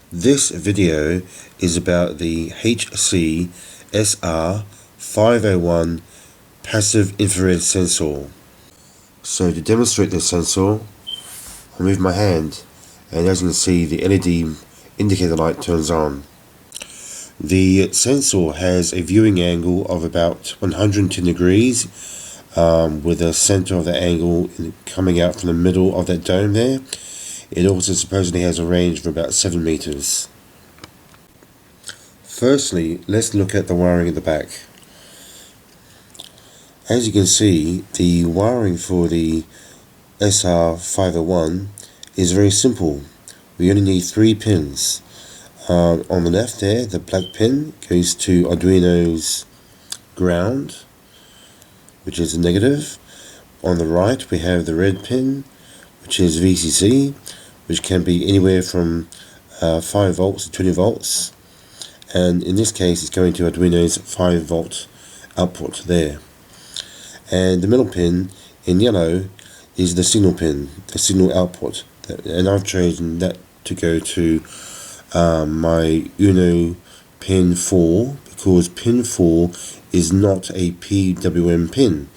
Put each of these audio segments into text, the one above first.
This video is about the HC SR501 passive infrared sensor. So to demonstrate this sensor, I move my hand, and as you can see, the LED indicator light turns on. The sensor has a viewing angle of about 110 degrees with the center of the angle coming out from the middle of that dome there. It also supposedly has a range of about 7 meters. Firstly, let's look at the wiring at the back. As you can see, the wiring for the SR501 is very simple. We only need 3 pins. On the left there, the black pin goes to Arduino's ground, which is a negative. On the right, we have the red pin, which is VCC, which can be anywhere from 5 volts to 20 volts. And in this case, it's going to Arduino's 5 volt output there. And the middle pin in yellow is the signal pin, the signal output. And I've chosen that to go to my Uno pin 4, because pin 4 is not a PWM pin.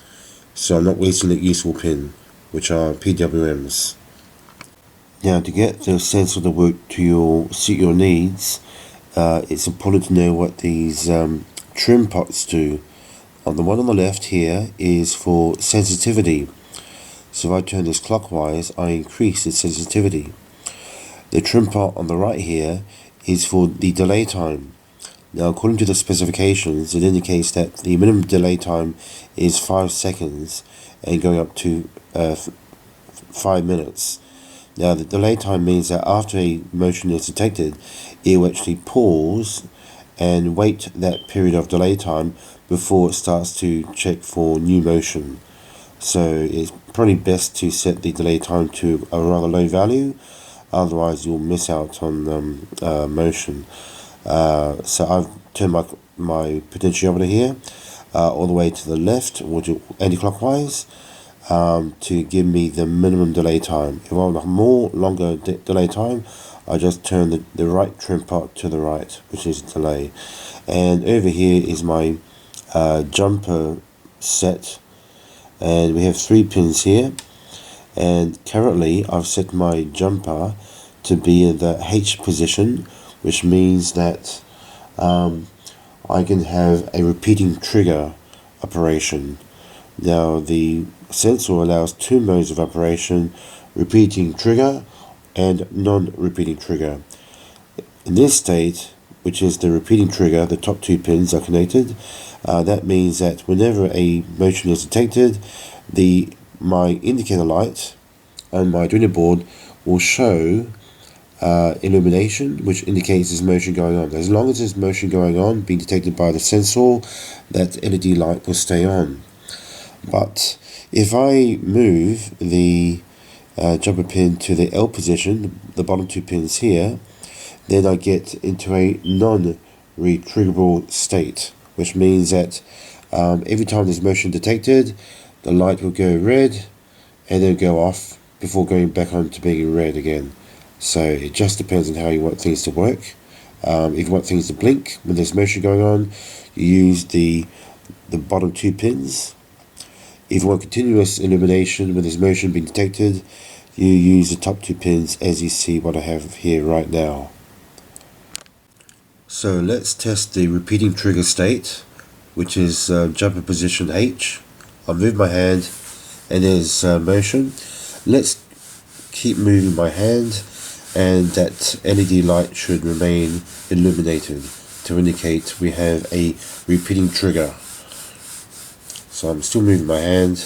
So I'm not wasting a useful pin, which are PWMs. Now, to get the sensor to work to suit your needs, it's important to know what these trim pots do. The one on the left here is for sensitivity. So if I turn this clockwise, I increase the sensitivity. The trim pot on the right here is for the delay time. Now, according to the specifications, it indicates that the minimum delay time is 5 seconds and going up to 5 minutes. Now, the delay time means that after a motion is detected, it will actually pause and wait that period of delay time before it starts to check for new motion. So it's probably best to set the delay time to a rather low value, otherwise you'll miss out on motion. So I've turned my potentiometer here all the way to the left, or anti-clockwise, to give me the minimum delay time. If I want a longer delay time, I just turn the right trim pot to the right, which is delay. And over here is my jumper set, and we have 3 pins here. And currently I've set my jumper to be in the H position, which means that I can have a repeating trigger operation. Now, the sensor allows 2 modes of operation: repeating trigger and non-repeating trigger. In this state, which is the repeating trigger, the top 2 pins are connected. That means that whenever a motion is detected, my indicator light on my Arduino board will show illumination, which indicates there's motion going on. As long as there's motion going on being detected by the sensor, that LED light will stay on. But if I move the jumper pin to the L position, the bottom 2 pins here, then I get into a non-retriggerable state, which means that every time there's motion detected, the light will go red and then go off before going back on to being red again. So it just depends on how you want things to work. If you want things to blink when there's motion going on, you use the bottom 2 pins. If you want continuous illumination when there's motion being detected, you use the top 2 pins, as you see what I have here right now. So let's test the repeating trigger state, which is jumper position H. I'll move my hand and there's motion. Let's keep moving my hand, and that LED light should remain illuminated to indicate we have a repeating trigger. So I'm still moving my hand,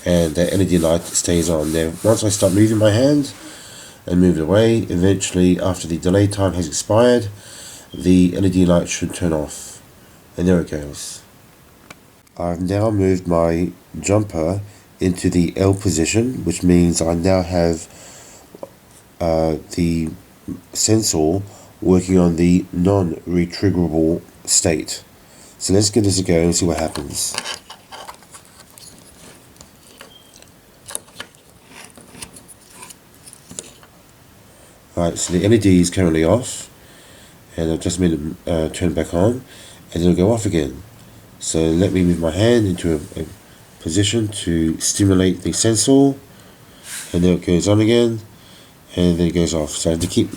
and that LED light stays on. Now, once I start moving my hand and move it away, eventually after the delay time has expired, the LED light should turn off. And there it goes. I've now moved my jumper into the L position, which means I now have the sensor working on the non-retriggerable state. So let's give this a go and see what happens. Right, so the LED is currently off, and I've just made it turn back on, and it'll go off again. So let me move my hand into a position to stimulate the sensor, and then it goes on again, and then it goes off. So I have to keep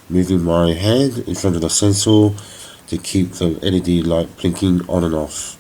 moving my hand in front of the sensor to keep the LED light blinking on and off.